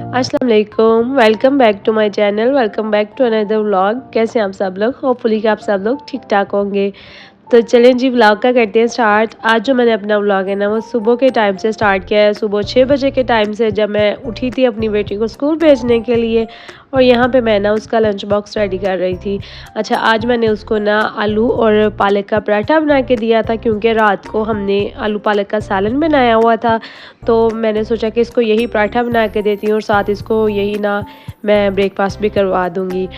अस्सलाम वालेकुम, welcome back to my channel, welcome back to another vlog. कैसे हैं आप सब लोग? होपफुली कि आप सब लोग ठीक-ठाक होंगे। तो चलें जी व्लॉग का करते हैं स्टार्ट। आज जो मैंने अपना व्लॉग है ना वो सुबह के टाइम से स्टार्ट किया है। सुबह 6 बजे के टाइम से जब मैं उठी थी अपनी बेटी को स्कूल भेजने के लिए और यहाँ पे मैं ना उसका लंच बॉक्स रेडी कर रही थी। अच्छा आज मैंने उसको ना आलू और पालक का पराठा बना के दिया था क्योंकि रात को हमने आलू पालक का सालन बनाया हुआ था। तो मैंने सोचा कि इसको यही पराठा बना के देती हूँ और साथ इसको यही ना मैं ब्रेकफास्ट भी करवा दूँगी।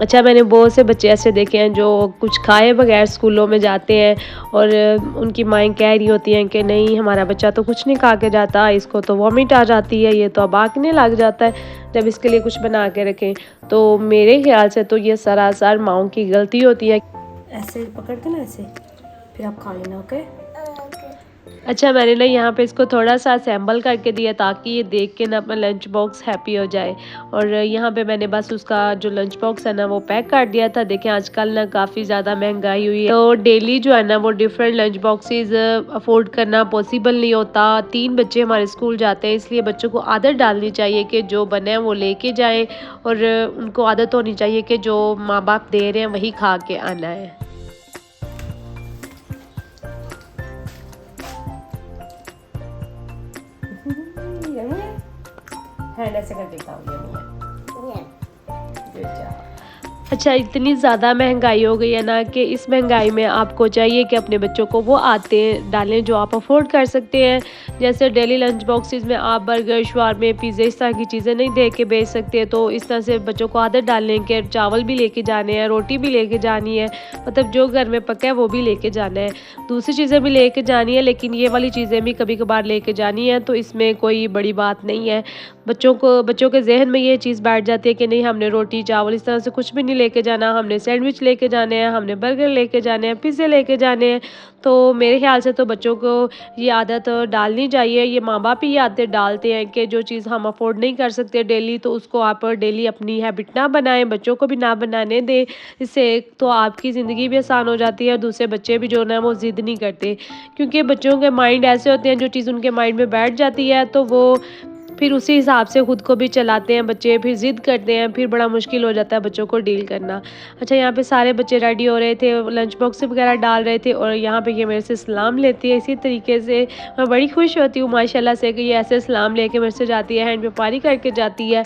अच्छा मैंने बहुत से बच्चे ऐसे देखे हैं जो कुछ खाए बगैर स्कूलों में जाते हैं और उनकी माएँ कह रही होती हैं कि नहीं हमारा बच्चा तो कुछ नहीं खा के जाता, इसको तो वॉमिट आ जाती है, ये तो अब आँकने लग जाता है जब इसके लिए कुछ बना के रखें। तो मेरे ख्याल से तो ये सरासर माँओं की गलती होती है। ऐसे पकड़ के ना ऐसे फिर आप खा लेना, ओके। अच्छा मैंने ना यहाँ पे इसको थोड़ा-सा असेंबल करके दिया ताकि ये देख के ना अपना लंच बॉक्स हैप्पी हो जाए और यहाँ पे मैंने बस उसका जो लंच बॉक्स है ना वो पैक कर दिया था। देखें आजकल ना काफ़ी ज़्यादा महंगाई हुई है तो डेली जो है ना वो डिफरेंट लंच बॉक्सेस अफोर्ड करना पॉसिबल नहीं होता। 3 बच्चे हमारे स्कूल जाते हैं इसलिए बच्चों को आदत डालनी चाहिए कि जो बने हैं वो लेके जाएँ और उनको आदत होनी चाहिए कि जो माँ-बाप दे रहे हैं वही खा के आना है। हैंड ऐसे करके खाओ ये गुड जॉब। अच्छा इतनी ज़्यादा महंगाई हो गई है ना कि इस महंगाई में आपको चाहिए कि अपने बच्चों को वो आतें डालें जो आप अफोर्ड कर सकते हैं। जैसे डेली लंच बॉक्सेस में आप बर्गर, शवारमे, पिज़्ज़ा इस तरह की चीज़ें नहीं दे के भेज सकते। तो इस तरह से बच्चों को आदत डालने कि चावल भी लेके जाने हैं, रोटी भी लेके जानी है, मतलब जो घर में पका है वो भी लेके जाना है। दूसरी चीज़ें भी लेके जानी है लेकिन ये वाली चीज़ें भी कभी-कभार लेके जानी है तो इसमें कोई बड़ी बात नहीं है। बच्चों के ज़हन में ये चीज़ बैठ जाती है कि नहीं हमने रोटी, चावल इस तरह से कुछ भी नहीं लेके जाना, हमने सैंडविच लेके जाने हैं, हमने बर्गर लेके जाने हैं, पिज़्ज़े लेके जाने हैं। तो मेरे ख़्याल से तो बच्चों को ये आदत डालनी चाहिए। ये माँ-बाप ही ये आदतें डालते हैं कि जो चीज़ हम अफ़ोर्ड नहीं कर सकते डेली तो उसको आप डेली अपनी हैबिट ना बनाएँ, बच्चों को भी ना बनाने दें। इससे एक तो आपकी ज़िंदगी भी आसान हो जाती है और दूसरे बच्चे भी जो है ना वो ज़िद नहीं करते। क्योंकि बच्चों के माइंड ऐसे होते हैं जो चीज़ उनके माइंड में बैठ जाती है तो वो फिर उसी हिसाब से खुद को भी चलाते हैं बच्चे, फिर ज़िद करते हैं, फिर बड़ा मुश्किल हो जाता है बच्चों को डील करना। अच्छा यहाँ पे सारे बच्चे रेडी हो रहे थे, लंच बॉक्स वगैरह डाल रहे थे और यहाँ पे ये मेरे से सलाम लेती है। इसी तरीके से मैं बड़ी खुश होती हूँ माशाल्लाह से कि ये ऐसे सलाम लेके मेरे से जाती है, हैंड पे पारी करके जाती है।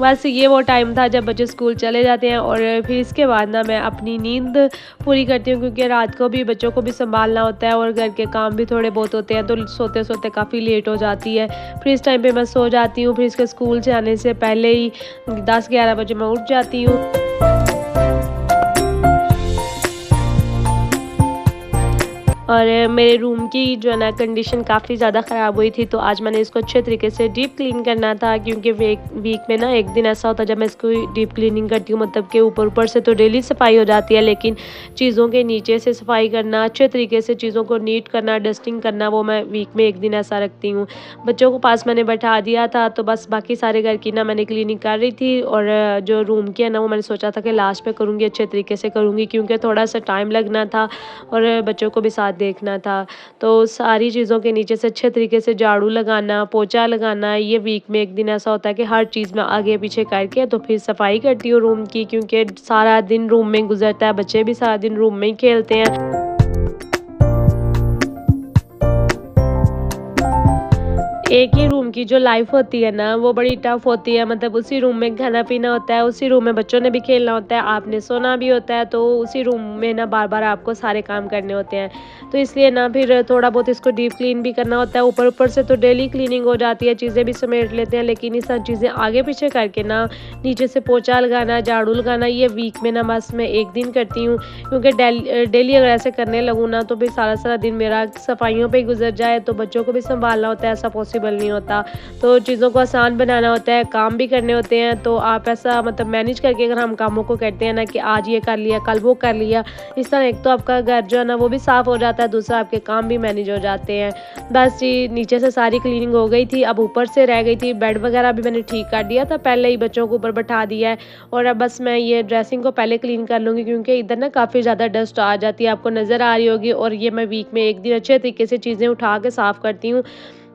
बस ये वो टाइम था जब बच्चे स्कूल चले जाते हैं और फिर इसके बाद ना मैं अपनी नींद पूरी करती हूँ क्योंकि रात को भी बच्चों को भी संभालना होता है और घर के काम भी थोड़े बहुत होते हैं तो सोते-सोते काफ़ी लेट हो जाती है। फिर इस टाइम पे मैं सो जाती हूँ, फिर इसके स्कूल से आने से पहले ही 10-11 बजे मैं उठ जाती हूँ। और मेरे रूम की जो है ना कंडीशन काफ़ी ज़्यादा ख़राब हुई थी तो आज मैंने इसको अच्छे तरीके से डीप क्लीन करना था क्योंकि वीक में ना एक दिन ऐसा होता है जब मैं इसको डीप क्लीनिंग करती हूँ मतलब कि ऊपर से तो डेली सफाई हो जाती है लेकिन चीज़ों के नीचे से सफाई करना अच्छे तरीके से चीज़ों को नीट करना डस्टिंग करना वो मैं वीक में एक दिन ऐसा रखती हूँ। बच्चों को पास मैंने बैठा दिया था तो बस बाकी सारे घर की ना मैंने क्लीनिंग कर रही थी और जो रूम की है ना वो मैंने सोचा था कि लास्ट पे करूँगी, अच्छे तरीके से करूँगी क्योंकि थोड़ा सा टाइम लगना था और बच्चों को भी साथ देखना था। तो सारी चीज़ों के नीचे से अच्छे तरीके से झाड़ू लगाना, पोंछा लगाना, ये वीक में एक दिन ऐसा होता है कि हर चीज़ मैं आगे-पीछे करके तो फिर सफाई करती हूँ रूम की क्योंकि सारा दिन रूम में गुज़रता है, बच्चे भी सारा दिन रूम में ही खेलते हैं। एक ही रूम की जो लाइफ होती है ना वो बड़ी टफ होती है मतलब उसी रूम में खाना पीना होता है, उसी रूम में बच्चों ने भी खेलना होता है, आपने सोना भी होता है तो उसी रूम में ना बार-बार आपको सारे काम करने होते हैं। तो इसलिए ना फिर थोड़ा बहुत इसको डीप क्लीन भी करना होता है, ऊपर-ऊपर से तो डेली क्लीनिंग हो जाती है, चीज़ें भी समेट लेते हैं लेकिन ये सब चीज़ें आगे-पीछे करके ना नीचे से पोंछा लगाना, झाड़ू लगाना ये वीक में ना बस मैं एक दिन करती हूँ क्योंकि डेली अगर ऐसे करने लगूँ ना तो फिर सारा-सारा दिन मेरा सफाइयों पे ही गुज़र जाए तो बच्चों को भी सँभालना होता है, ऐसा पॉसिबल नहीं होता। तो चीज़ों को आसान बनाना होता है, काम भी करने होते हैं तो आप ऐसा मतलब मैनेज करके अगर हम कामों को करते हैं ना कि आज ये कर लिया, कल वो कर लिया, इस तरह एक तो आपका घर जो है ना वो भी साफ़ हो जाता है, दूसरा आपके काम भी मैनेज हो जाते हैं। बस जी, नीचे से सारी क्लीनिंग हो गई थी, अब ऊपर से रह गई थी, बेड वगैरह भी मैंने ठीक कर दिया था, पहले ही बच्चों को ऊपर बैठा दिया है और अब बस मैं ये ड्रेसिंग को पहले क्लीन कर लूँगी क्योंकि इधर ना काफ़ी ज़्यादा डस्ट आ जाती है, आपको नज़र आ रही होगी और ये मैं वीक में एक दिन अच्छे तरीके से चीज़ें उठा के साफ़ करती हूँ।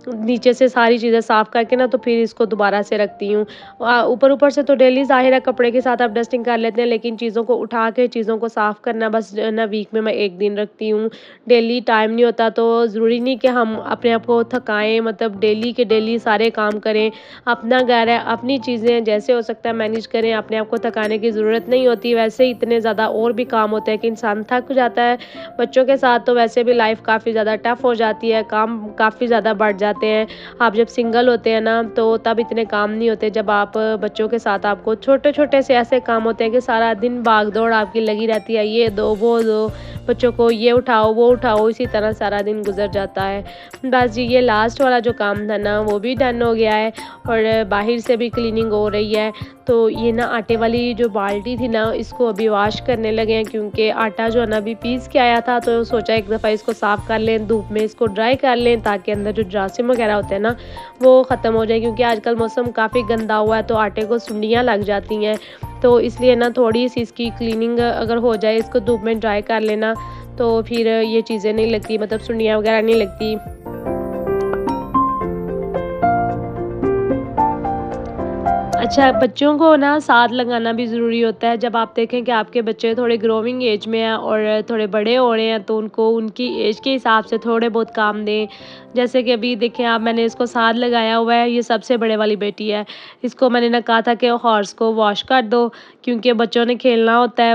नीचे से सारी चीज़ें साफ़ करके ना तो फिर इसको दोबारा से रखती हूँ। ऊपर-ऊपर से तो डेली ज़ाहिर है कपड़े के साथ आप डस्टिंग कर लेते हैं, लेकिन चीज़ों को उठा के चीज़ों को साफ़ करना बस जो है ना वीक में मैं 1 दिन रखती हूँ। डेली टाइम नहीं होता तो ज़रूरी नहीं कि हम अपने आप को थकाएँ, मतलब डेली के डेली सारे काम करें। अपना घर है, अपनी चीज़ें जैसे हो सकता है मैनेज करें, अपने आप को थकाने की ज़रूरत नहीं होती। वैसे ही इतने ज़्यादा और भी काम होते हैं कि इंसान थक जाता है। बच्चों के साथ तो वैसे भी लाइफ़ काफ़ी ज़्यादा टफ़ हो जाती है, काम काफ़ी ज़्यादा बढ़ जाते हैं। आप जब सिंगल होते हैं ना तो तब इतने काम नहीं होते, जब आप बच्चों के साथ आपको छोटे-छोटे से ऐसे काम होते हैं कि सारा दिन भाग-दौड़ आपकी लगी रहती है, ये दो, वो दो, बच्चों को ये उठाओ, वो उठाओ, इसी तरह सारा दिन गुज़र जाता है। बस जी ये लास्ट वाला जो काम था ना वो भी डन हो गया है और बाहर से भी क्लीनिंग हो रही है। तो ये ना आटे वाली जो बाल्टी थी ना इसको अभी वॉश करने लगे हैं, क्योंकि आटा जो है ना अभी पीस के आया था तो सोचा एक दफ़ा इसको साफ़ कर लें, धूप में इसको ड्राई कर लें ताकि अंदर जो जरासीम वगैरह होते हैं ना वो ख़त्म हो जाए, क्योंकि आजकल मौसम काफ़ी गंदा हुआ है तो आटे को सुंडियाँ लग जाती हैं। तो इसलिए ना थोड़ी-सी इसकी क्लीनिंग अगर हो जाए, इसको धूप में ड्राई कर लेना तो फिर ये चीज़ें नहीं लगती, मतलब सुंडियाँ वगैरह नहीं लगती। अच्छा, बच्चों को ना साथ लगाना भी ज़रूरी होता है। जब आप देखें कि आपके बच्चे थोड़े ग्रोइंग एज में हैं और थोड़े बड़े हो रहे हैं, तो उनको उनकी एज के हिसाब से थोड़े बहुत काम दें। जैसे कि अभी देखें आप, मैंने इसको साथ लगाया हुआ है, ये सबसे बड़े वाली बेटी है। इसको मैंने ना कहा था कि हॉर्स को वॉश कर दो, क्योंकि बच्चों ने खेलना होता है।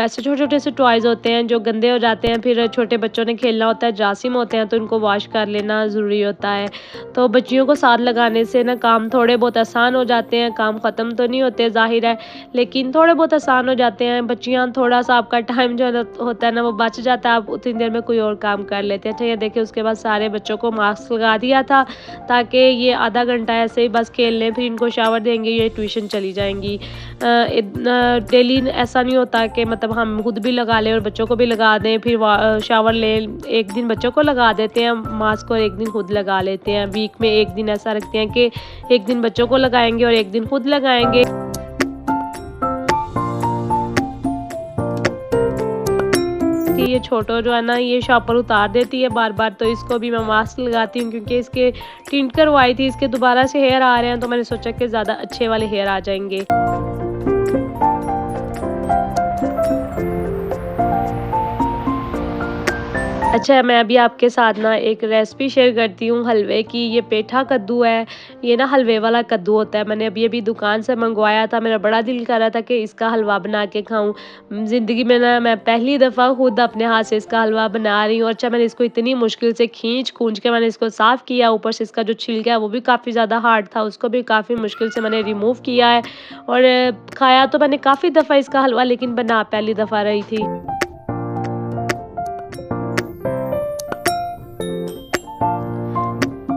ऐसे छोटे-छोटे से टॉयज़ होते हैं जो गंदे हो जाते हैं, फिर छोटे बच्चों ने खेलना होता है, जरासीम होते हैं तो इनको वॉश कर लेना ज़रूरी होता है। तो बच्चियों को साथ लगाने से ना काम थोड़े बहुत आसान हो जाते हैं, काम ख़त्म तो नहीं होते ज़ाहिर है, लेकिन थोड़े बहुत आसान हो जाते हैं। बच्चियाँ थोड़ा-सा आपका टाइम जो है ना होता है ना वो बच जाता है, आप उतनी देर में कोई और काम कर लेते हैं। अच्छा ये देखिए उसके बाद सारे बच्चों को मास्क लगा दिया था ताकि ये आधा घंटा ऐसे ही बस खेल लें, फिर इनको शावर देंगे, ये ट्यूशन चली जाएँगी। डेली ऐसा नहीं होता कि मतलब हम खुद भी लगा लें और बच्चों को भी लगा दें, फिर शावर लें। एक दिन बच्चों को लगा देते हैं मास्क और एक दिन खुद लगा लेते हैं। वीक में 1 दिन ऐसा रखते हैं कि एक दिन बच्चों को लगाएँगे और एक दिन खुद लगाएँगे। कि ये छोटो जो है ना ये शॉपर उतार देती है बार-बार, तो इसको भी मैं मास्क लगाती हूँ, क्योंकि इसके टिंट करवाई थी, इसके दोबारा से हेयर आ रहे हैं तो मैंने सोचा कि ज़्यादा अच्छे वाले हेयर आ जाएँगे। अच्छा, मैं अभी आपके साथ ना एक रेसिपी शेयर करती हूँ हलवे की। ये पेठा कद्दू है, ये ना हलवे वाला कद्दू होता है। मैंने अभी-अभी दुकान से मंगवाया था, मेरा बड़ा दिल कर रहा था कि इसका हलवा बना के खाऊँ। ज़िंदगी में ना मैं पहली दफ़ा खुद अपने हाथ से इसका हलवा बना रही हूँ। अच्छा, मैंने इसको इतनी मुश्किल से खींच-खूंच के मैंने इसको साफ़ किया, ऊपर से इसका जो छिलका है वो भी काफ़ी ज़्यादा हार्ड था, उसको भी काफ़ी मुश्किल से मैंने रिमूव किया है और खाया तो मैंने काफ़ी दफ़ा इसका हलवा, लेकिन बना पहली दफ़ा रही थी।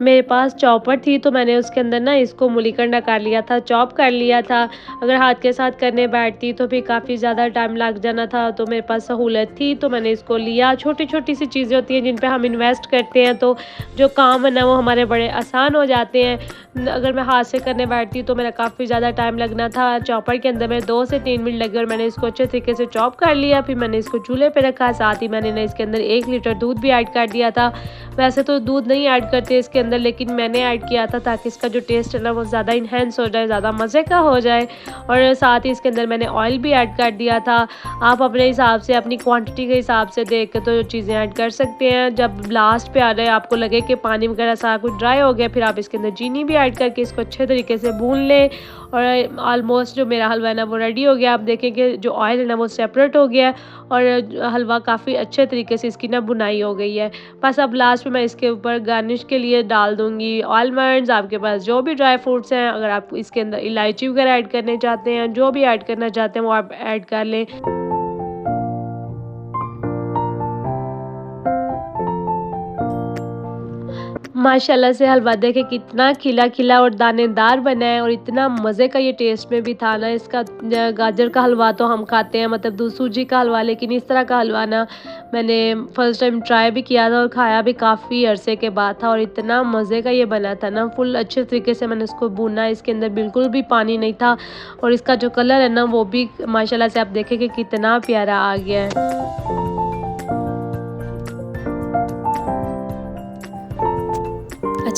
मेरे पास चॉपर थी तो मैंने उसके अंदर ना इसको मूलीकंडा कर लिया था, चॉप कर लिया था। अगर हाथ के साथ करने बैठती तो फिर काफ़ी ज़्यादा टाइम लग जाना था, तो मेरे पास सहूलत थी तो मैंने इसको लिया। छोटी-छोटी सी चीज़ें होती हैं जिन पे हम इन्वेस्ट करते हैं तो जो काम है ना वो हमारे बड़े आसान हो जाते हैं। अगर मैं हाथ से करने बैठती तो मेरा काफ़ी ज़्यादा टाइम लगना था। चॉपर के अंदर मेरे 2 से 3 मिनट लगे और मैंने इसको अच्छे तरीके से चॉप कर लिया। फिर मैंने इसको चूल्हे पे रखा, साथ ही मैंने ना इसके अंदर 1 लीटर दूध भी ऐड कर दिया था। वैसे तो दूध नहीं ऐड करते इसके अंदर, लेकिन मैंने ऐड किया था ताकि इसका जो टेस्ट है ना वो ज़्यादा इन्हेंस हो जाए, ज़्यादा मज़े का हो जाए। और साथ ही इसके अंदर मैंने ऑयल भी ऐड कर दिया था। आप अपने हिसाब से, अपनी क्वांटिटी के हिसाब से देख के तो चीज़ें ऐड कर सकते हैं। जब लास्ट पे आ जाए आपको लगे कि पानी वगैरह सारा कुछ ड्राई हो गया, फिर आप इसके अंदर चीनी भी ऐड करके इसको अच्छे तरीके से भून लें और ऑलमोस्ट जो मेरा हलवा है ना वो रेडी हो गया। आप देखें कि जो ऑयल है ना वो सेपरेट हो गया और हलवा काफ़ी अच्छे तरीके से इसकी ना बुनाई हो गई है। बस अब लास्ट में मैं इसके ऊपर गार्निश के लिए डाल दूँगी आलमंड्स, आपके पास जो भी ड्राई फ्रूट्स हैं, अगर आप इसके अंदर इलायची वगैरह ऐड करने चाहते हैं, जो भी ऐड करना चाहते हैं वो आप ऐड कर लें। माशाल्लाह से हलवा देखें कितना खिला-खिला और दानेदार बना है और इतना मज़े का ये टेस्ट में भी था ना। इसका गाजर का हलवा तो हम खाते हैं, मतलब सूजी का हलवा, लेकिन इस तरह का हलवा ना मैंने फर्स्ट टाइम ट्राई भी किया था और खाया भी काफ़ी अरसे के बाद था और इतना मज़े का ये बना था ना। फुल अच्छे तरीके से मैंने इसको भूना, इसके अंदर बिल्कुल भी पानी नहीं था और इसका जो कलर है ना वो भी माशाल्लाह से आप देखें कि कितना प्यारा आ गया है।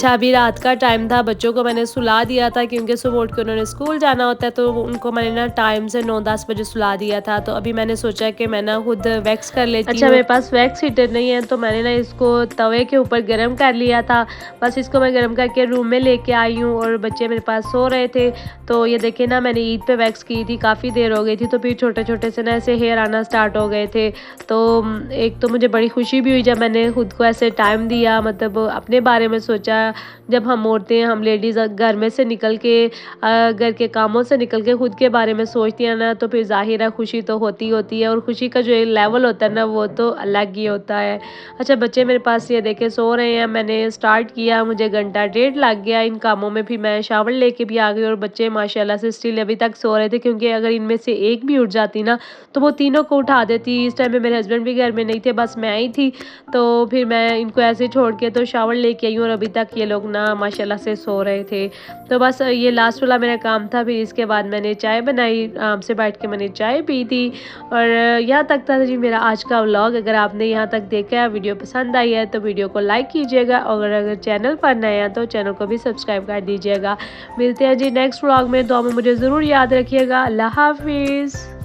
अच्छा, अभी रात का टाइम था, बच्चों को मैंने सुला दिया था क्योंकि सुबह उठ के उन्होंने स्कूल जाना होता है, तो उनको मैंने ना टाइम से 9-10 बजे सुला दिया था। तो अभी मैंने सोचा कि मैं ना खुद वैक्स कर लेती हूँ। अच्छा, मेरे पास वैक्स हीटर नहीं है, तो मैंने ना इसको तवे के ऊपर गर्म कर लिया था। बस इसको मैं गर्म करके रूम में लेके आई हूँ और बच्चे मेरे पास सो रहे थे। तो ये देखिए ना, मैंने ईद पे वैक्स की थी, काफ़ी देर हो गई थी, तो फिर छोटे-छोटे से ना ऐसे हेयर आना स्टार्ट हो गए थे। तो एक तो मुझे बड़ी खुशी भी हुई जब मैंने खुद को ऐसे टाइम दिया, मतलब अपने बारे में सोचा। जब हम औरतें, हम लेडीज़ घर में से निकल के घर के कामों से निकल के खुद के बारे में सोचती हैं ना, तो फिर ज़ाहिर है खुशी तो होती है और खुशी का जो लेवल होता है ना, वो तो अलग ही होता है। अच्छा, बच्चे मेरे पास ये देखे सो रहे हैं, मैंने स्टार्ट किया, मुझे घंटा डेढ़ लग गया इन कामों में, फिर मैं शावर लेके भी आ गई और बच्चे माशाल्लाह से स्टिल अभी तक सो रहे थे, क्योंकि अगर इनमें से एक भी उठ जाती ना, तो वो तीनों को उठा देती। इस टाइम में मेरे हस्बैंड भी घर में नहीं थे, बस मैं ही थी। तो फिर मैं इनको ऐसे छोड़ के तो शावर लेके आई हूँ और अभी तक ये लोग ना माशाल्लाह से सो रहे थे। तो बस ये लास्ट वाला मेरा काम था। फिर इसके बाद मैंने चाय बनाई, आराम से बैठ के मैंने चाय पी थी। और यहाँ तक था जी मेरा आज का व्लॉग। अगर आपने यहाँ तक देखा है, वीडियो पसंद आई है, तो वीडियो को लाइक कीजिएगा और अगर चैनल पर नए हैं तो चैनल को भी सब्सक्राइब कर दीजिएगा। मिलते हैं जी नेक्स्ट व्लॉग में, दुआ में मुझे ज़रूर याद रखिएगा। अल्लाह हाफिज़।